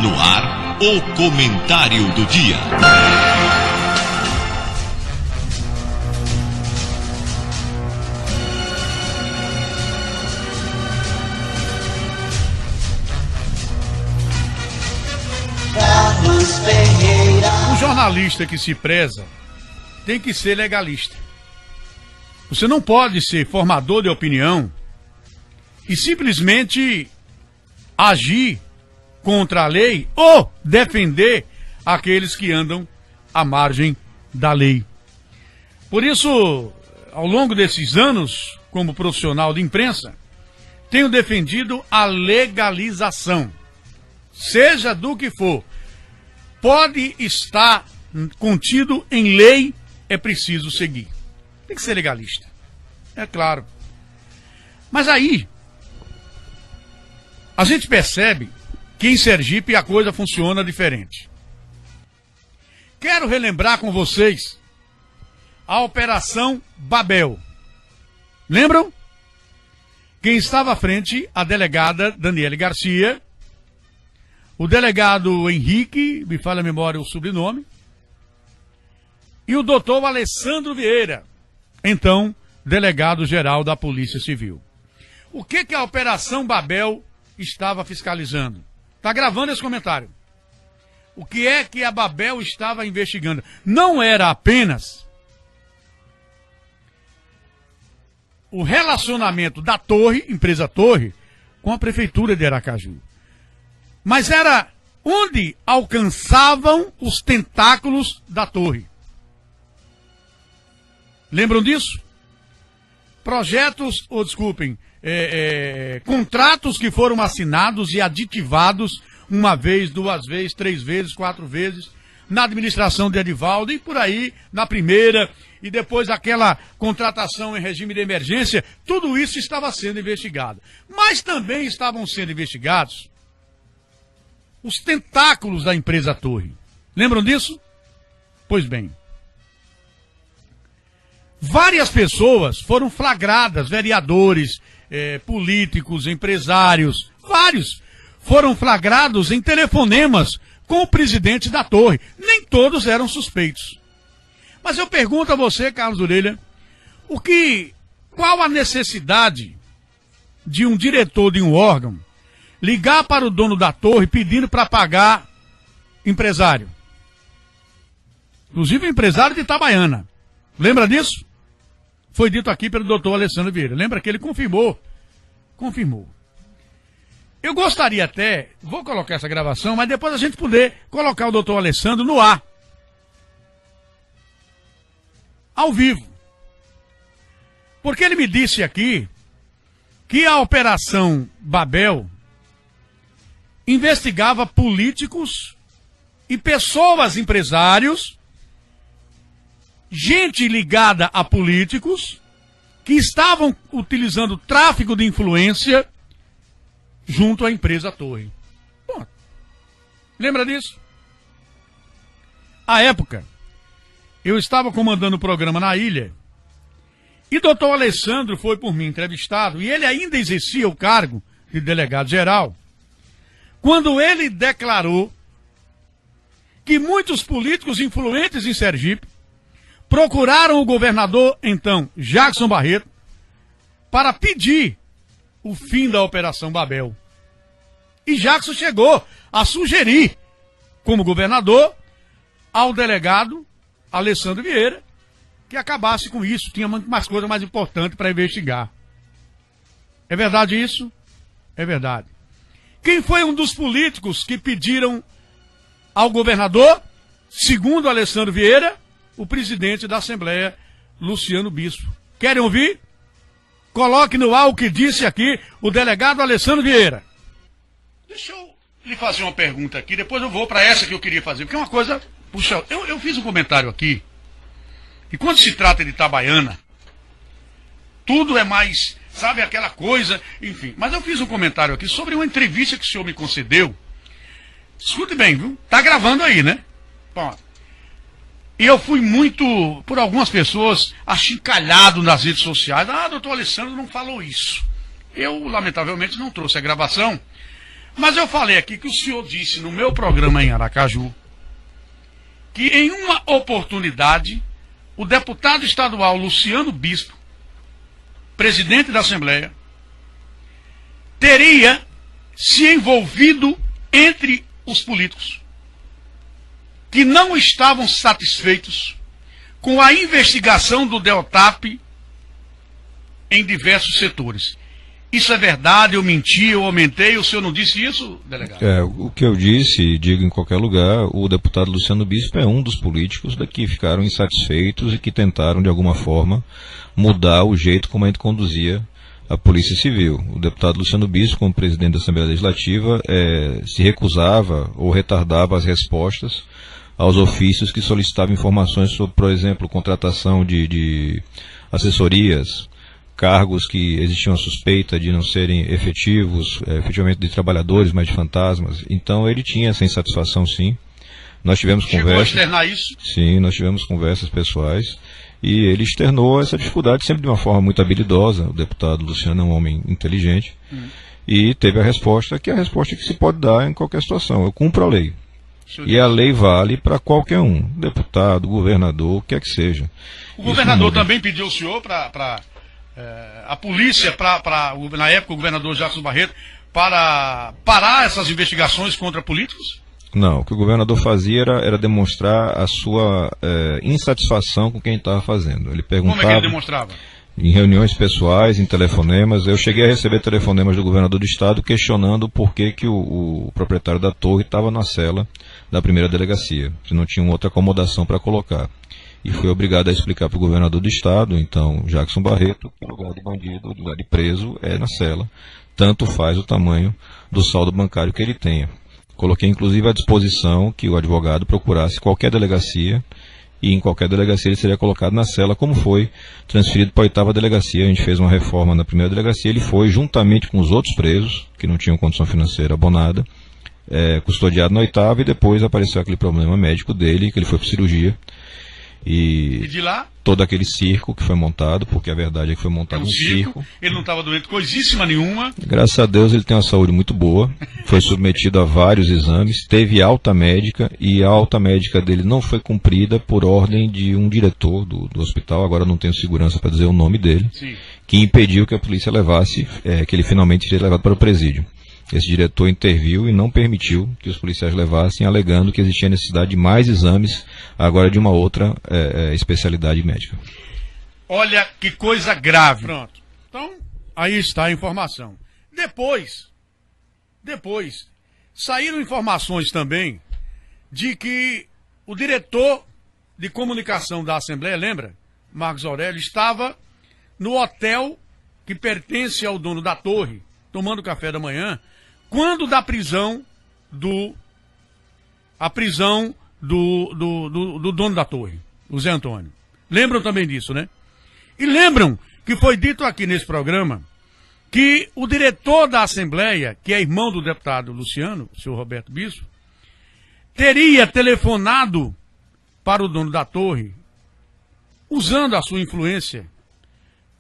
No ar, o comentário do dia. Um jornalista que se preza tem que ser legalista. Você não pode ser formador de opinião e simplesmente agir contra a lei ou defender aqueles que andam à margem da lei. Por isso, ao longo desses anos, como profissional de imprensa, tenho defendido a legalização, seja do que for. Pode estar contido em lei, é preciso seguir. Tem que ser legalista, é claro. Mas aí, a gente percebe que em Sergipe a coisa funciona diferente. Quero relembrar com vocês a Operação Babel. Lembram? Quem estava à frente, a delegada Daniele Garcia, o delegado Henrique, me falha a memória o sobrenome, e o doutor Alessandro Vieira, então delegado-geral da Polícia Civil. O que a Operação Babel estava fiscalizando? Está gravando esse comentário. O que é que a Babel estava investigando? Não era apenas o relacionamento da Torre, empresa Torre, com a Prefeitura de Aracaju. Mas era onde alcançavam os tentáculos da Torre. Lembram disso? Projetos, ou desculpem, contratos que foram assinados e aditivados uma vez, duas vezes, três vezes, quatro vezes, na administração de Edivaldo e por aí, na primeira, e depois aquela contratação em regime de emergência, tudo isso estava sendo investigado. Mas também estavam sendo investigados os tentáculos da empresa Torre. Lembram disso? Pois bem. Várias pessoas foram flagradas, vereadores, políticos, empresários, vários foram flagrados em telefonemas com o presidente da Torre. Nem todos eram suspeitos. Mas eu pergunto a você, Carlos Orelha, qual a necessidade de um diretor de um órgão ligar para o dono da Torre pedindo para pagar empresário? Inclusive o empresário de Itabaiana. Lembra disso? Foi dito aqui pelo doutor Alessandro Vieira. Lembra que ele confirmou? Confirmou. Eu gostaria até, vou colocar essa gravação, mas depois a gente poder colocar o doutor Alessandro no ar. Ao vivo. Porque ele me disse aqui que a Operação Babel investigava políticos e pessoas, empresários, gente ligada a políticos que estavam utilizando tráfico de influência junto à empresa Torre. Bom, lembra disso? À época, eu estava comandando o programa na ilha e o doutor Alessandro foi por mim entrevistado e ele ainda exercia o cargo de delegado-geral quando ele declarou que muitos políticos influentes em Sergipe procuraram o governador, então, Jackson Barreto, para pedir o fim da Operação Babel. E Jackson chegou a sugerir, como governador, ao delegado Alessandro Vieira, que acabasse com isso. Tinha mais coisa mais importante para investigar. É verdade isso? É verdade. Quem foi um dos políticos que pediram ao governador, segundo Alessandro Vieira, o presidente da Assembleia, Luciano Bispo? Querem ouvir? Coloque no ar o que disse aqui o delegado Alessandro Vieira. Deixa eu lhe fazer uma pergunta aqui, depois eu vou para essa que eu queria fazer, porque é uma coisa... Puxa, eu fiz um comentário aqui, e quando se trata de Itabaiana, tudo é mais, sabe, aquela coisa, enfim. Mas eu fiz um comentário aqui sobre uma entrevista que o senhor me concedeu. Escute bem, viu? Tá gravando aí, né? Bom, e eu fui muito, por algumas pessoas, achincalhado nas redes sociais. Ah, doutor Alessandro não falou isso. Eu, lamentavelmente, não trouxe a gravação, Mas eu falei aqui que o senhor disse no meu programa em Aracaju que em uma oportunidade o deputado estadual Luciano Bispo, presidente da Assembleia, teria se envolvido entre os políticos que não estavam satisfeitos com a investigação do DELTAP em diversos setores. Isso é verdade? Eu menti, eu aumentei? O senhor não disse isso, delegado? O que eu disse, e digo em qualquer lugar, o deputado Luciano Bispo é um dos políticos que ficaram insatisfeitos e que tentaram, de alguma forma, mudar o jeito como a gente conduzia a Polícia Civil. O deputado Luciano Bispo, como presidente da Assembleia Legislativa, se recusava ou retardava as respostas aos ofícios que solicitavam informações sobre, por exemplo, contratação de assessorias, cargos que existiam a suspeita de não serem efetivamente de trabalhadores, mas de fantasmas. Então ele tinha essa insatisfação, sim. Nós tivemos conversas. Chegou a externar isso? Sim, nós tivemos conversas pessoais e ele externou essa dificuldade sempre de uma forma muito habilidosa. O deputado Luciano é um homem inteligente e teve a resposta que se pode dar em qualquer situação. Eu cumpro a lei. E a lei vale para qualquer um, deputado, governador, o que é que seja. O governador também pediu ao senhor para a polícia, na época o governador Jackson Barreto, para parar essas investigações contra políticos? Não, o que o governador fazia era demonstrar a sua insatisfação com quem estava fazendo. Ele perguntava. Como é que ele demonstrava? Em reuniões pessoais, em telefonemas. Eu cheguei a receber telefonemas do governador do estado questionando por que o proprietário da torre estava na cela da primeira delegacia, se não tinha outra acomodação para colocar. E fui obrigado a explicar para o governador do estado, então, Jackson Barreto, que o lugar de bandido, o lugar de preso é na cela. Tanto faz o tamanho do saldo bancário que ele tenha. Coloquei, inclusive, à disposição que o advogado procurasse qualquer delegacia, e em qualquer delegacia ele seria colocado na cela, como foi transferido para a 8ª delegacia. A gente fez uma reforma na primeira delegacia, ele foi, juntamente com os outros presos, que não tinham condição financeira abonada, custodiado na 8ª, e depois apareceu aquele problema médico dele, que ele foi para cirurgia. E de lá? Todo aquele circo que foi montado, porque a verdade é que foi montado um circo. Ele não estava doente coisíssima nenhuma. Graças a Deus ele tem uma saúde muito boa, foi submetido a vários exames, teve alta médica, e a alta médica dele não foi cumprida por ordem de um diretor do hospital, agora não tenho segurança para dizer o nome dele, sim, que impediu que a polícia levasse, que ele finalmente seria levado para o presídio. Esse diretor interviu e não permitiu que os policiais levassem, alegando que existia necessidade de mais exames, agora de uma outra especialidade médica. Olha que coisa grave. Pronto. Então, aí está a informação. Depois, saíram informações também de que o diretor de comunicação da Assembleia, lembra? Marcos Aurélio, estava no hotel que pertence ao dono da torre, tomando café da manhã, quando da prisão do dono da torre, o Zé Antônio. Lembram também disso, né? E lembram que foi dito aqui nesse programa que o diretor da Assembleia, que é irmão do deputado Luciano, o senhor Roberto Bispo, teria telefonado para o dono da torre, usando a sua influência,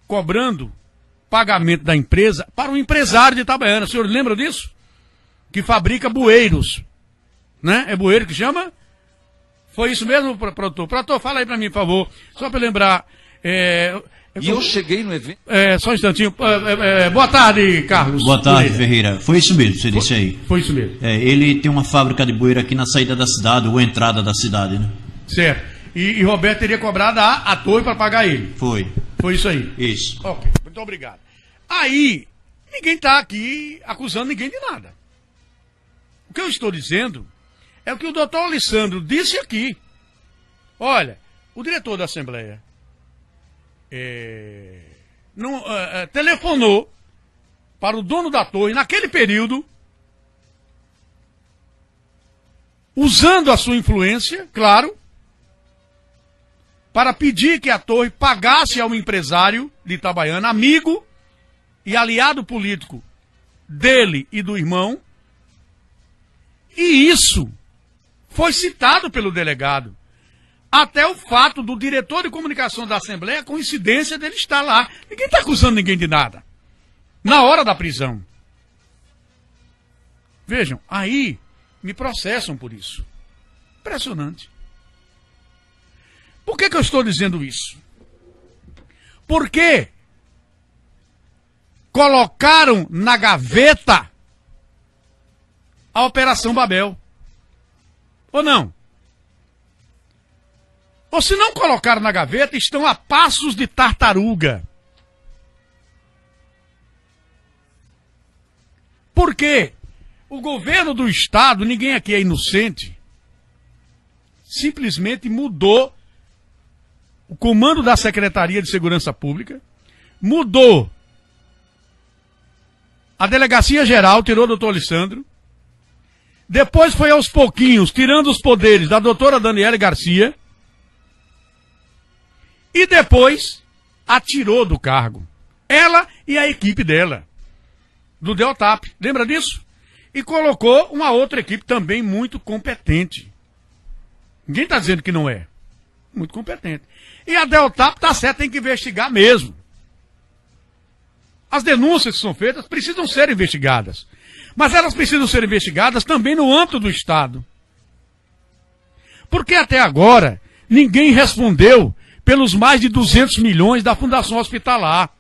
cobrando pagamento da empresa para um empresário de Itabaiana. O senhor lembra disso? Que fabrica bueiros, né? É bueiro que chama? Foi isso mesmo, produtor? Produtor, fala aí para mim, por favor. Só para lembrar. Eu cheguei no evento. Só um instantinho. Boa tarde, Carlos. Boa tarde, Ferreira. Foi isso mesmo, você disse aí. Foi isso mesmo. Ele tem uma fábrica de bueiro aqui na saída da cidade, ou entrada da cidade, né? Certo. E Roberto teria cobrado a torre para pagar ele. Foi. Foi isso aí. Isso. Ok, muito obrigado. Aí, ninguém está aqui acusando ninguém de nada. O que eu estou dizendo é o que o doutor Alessandro disse aqui. Olha, o diretor da Assembleia telefonou para o dono da torre naquele período, usando a sua influência, claro, para pedir que a torre pagasse a um empresário de Itabaiana, amigo e aliado político dele e do irmão. E isso foi citado pelo delegado. Até o fato do diretor de comunicação da Assembleia, a coincidência dele estar lá. Ninguém está acusando ninguém de nada. Na hora da prisão. Vejam, aí me processam por isso. Impressionante. Por que eu estou dizendo isso? Porque colocaram na gaveta a Operação Babel. Ou não? Ou se não colocaram na gaveta, estão a passos de tartaruga. Por quê? O governo do Estado, ninguém aqui é inocente, simplesmente mudou o comando da Secretaria de Segurança Pública, mudou a Delegacia Geral, tirou o doutor Alessandro, depois foi aos pouquinhos tirando os poderes da doutora Daniele Garcia, e depois a tirou do cargo. Ela e a equipe dela, do Deltap. Lembra disso? E colocou uma outra equipe também muito competente. Ninguém está dizendo que não é. Muito competente. E a Deltap está certa, tem que investigar mesmo. As denúncias que são feitas precisam ser investigadas. Mas elas precisam ser investigadas também no âmbito do Estado. Porque até agora ninguém respondeu pelos mais de 200 milhões da Fundação Hospitalar.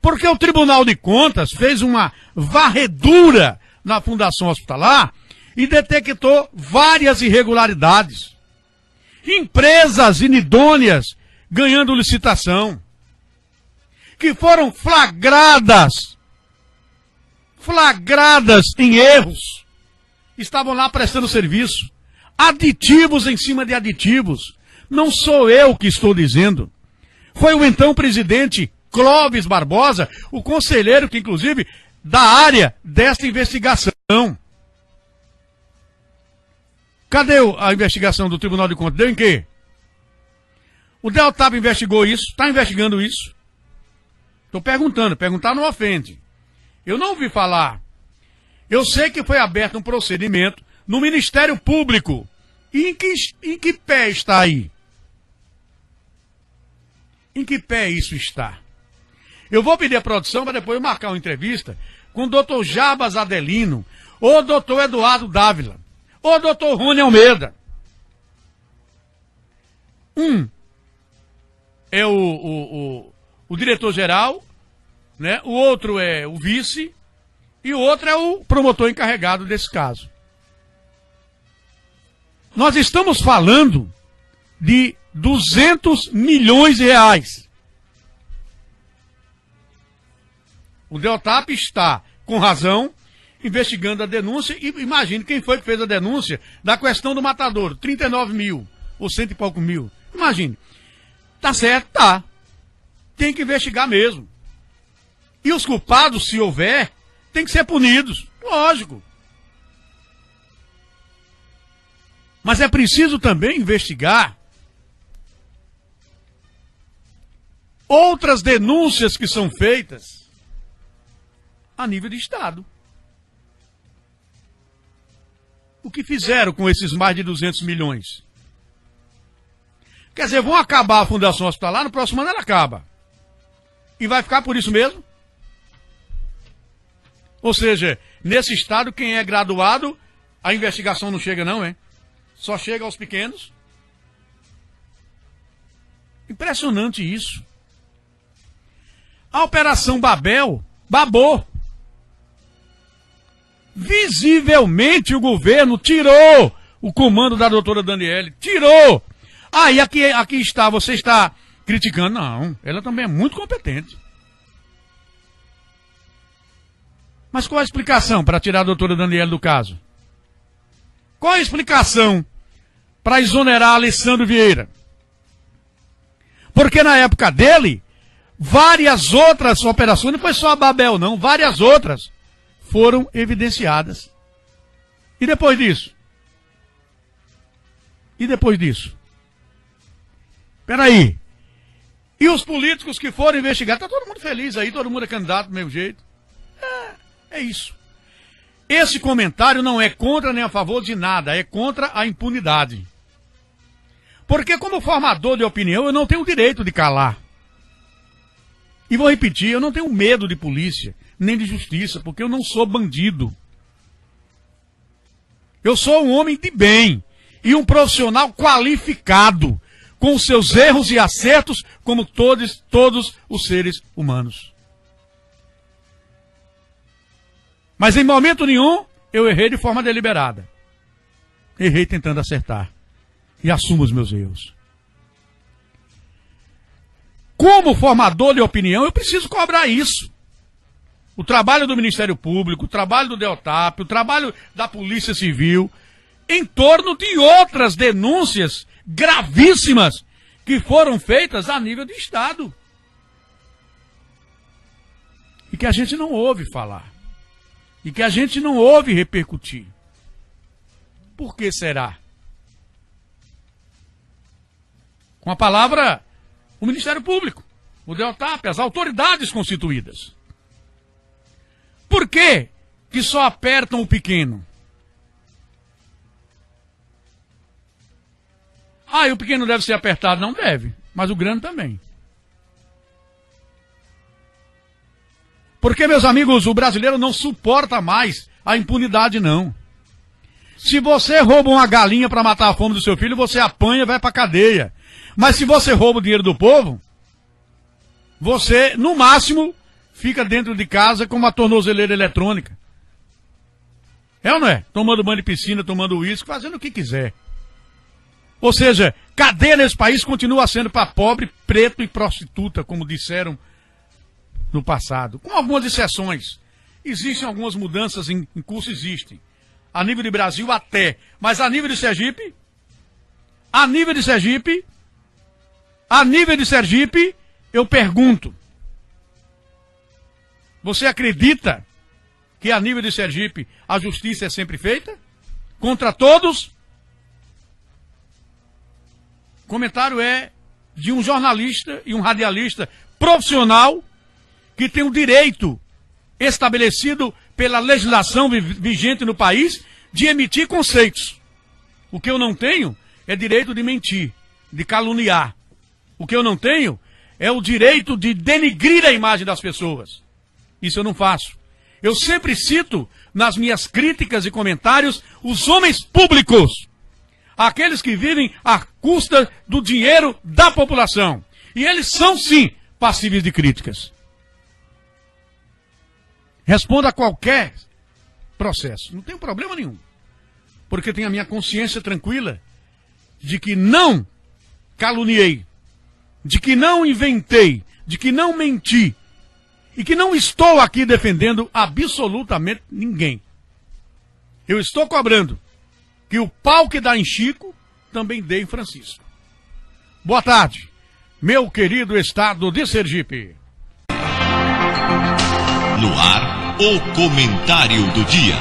Porque o Tribunal de Contas fez uma varredura na Fundação Hospitalar e detectou várias irregularidades. Empresas inidôneas ganhando licitação, que foram flagradas em erros, estavam lá prestando serviço, aditivos em cima de aditivos. Não sou eu que estou dizendo. Foi o então presidente Clóvis Barbosa, o conselheiro que, inclusive, da área desta investigação. Cadê a investigação do Tribunal de Contas? Deu em quê? O Deltap investigou isso, está investigando isso. Estou perguntando, perguntar não ofende. Eu não ouvi falar. Eu sei que foi aberto um procedimento no Ministério Público. E em que pé está aí? Em que pé isso está? Eu vou pedir a produção para depois marcar uma entrevista com o doutor Jabas Adelino, ou o doutor Eduardo Dávila, ou o doutor Rony Almeida. Um é o diretor-geral, né? O outro é o vice, e o outro é o promotor encarregado desse caso. Nós estamos falando de 200 milhões de reais. O Deltap está, com razão, investigando a denúncia, e imagine quem foi que fez a denúncia da questão do matadouro, 39 mil, ou 100 e poucos mil. Imagine. Tá certo? Tá. Tem que investigar mesmo. E os culpados, se houver, tem que ser punidos. Lógico. Mas é preciso também investigar outras denúncias que são feitas a nível de Estado. O que fizeram com esses mais de 200 milhões? Quer dizer, vão acabar a Fundação Hospitalar, no próximo ano ela acaba. E vai ficar por isso mesmo? Ou seja, nesse Estado, quem é graduado, a investigação não chega não, hein? Só chega aos pequenos. Impressionante isso. A Operação Babel babou. Visivelmente o governo tirou o comando da doutora Daniele. Tirou. Ah, e aqui está, você está criticando. Não, ela também é muito competente. Mas qual a explicação para tirar a doutora Daniele do caso? Qual a explicação para exonerar Alessandro Vieira? Porque na época dele, várias outras operações, não foi só a Babel não, várias outras foram evidenciadas. E depois disso? E depois disso? Peraí. E os políticos que foram investigados? Está todo mundo feliz aí, todo mundo é candidato do mesmo jeito. É isso. Esse comentário não é contra nem a favor de nada, é contra a impunidade. Porque como formador de opinião, eu não tenho o direito de calar. E vou repetir, eu não tenho medo de polícia, nem de justiça, porque eu não sou bandido. Eu sou um homem de bem e um profissional qualificado, com seus erros e acertos, como todos os seres humanos. Mas em momento nenhum, eu errei de forma deliberada. Errei tentando acertar. E assumo os meus erros. Como formador de opinião, eu preciso cobrar isso. O trabalho do Ministério Público, o trabalho do DEOTAP, o trabalho da Polícia Civil, em torno de outras denúncias gravíssimas que foram feitas a nível de Estado. E que a gente não ouve falar. E que a gente não ouve repercutir. Por que será? Com a palavra, o Ministério Público, o DEOTAP, as autoridades constituídas. Por que que só apertam o pequeno? Ah, e o pequeno deve ser apertado? Não deve, mas o grande também. Porque, meus amigos, o brasileiro não suporta mais a impunidade, não. Se você rouba uma galinha para matar a fome do seu filho, você apanha e vai para cadeia. Mas se você rouba o dinheiro do povo, você, no máximo, fica dentro de casa com uma tornozeleira eletrônica. É ou não é? Tomando banho de piscina, tomando uísque, fazendo o que quiser. Ou seja, cadeia nesse país continua sendo para pobre, preto e prostituta, como disseram no passado. Com algumas exceções. Existem algumas mudanças em curso, existem. A nível de Brasil até. Mas a nível de Sergipe, eu pergunto. Você acredita que a nível de Sergipe a justiça é sempre feita? Contra todos? O comentário é de um jornalista e um radialista profissional que tem o direito estabelecido pela legislação vigente no país de emitir conceitos. O que eu não tenho é direito de mentir, de caluniar. O que eu não tenho é o direito de denigrir a imagem das pessoas. Isso eu não faço. Eu sempre cito nas minhas críticas e comentários os homens públicos. Aqueles que vivem à custa do dinheiro da população. E eles são, sim, passíveis de críticas. Responda a qualquer processo. Não tem problema nenhum. Porque tenho a minha consciência tranquila de que não caluniei, de que não inventei, de que não menti. E que não estou aqui defendendo absolutamente ninguém. Eu estou cobrando que o pau que dá em Chico também dê em Francisco. Boa tarde, meu querido estado de Sergipe. No ar, o comentário do dia.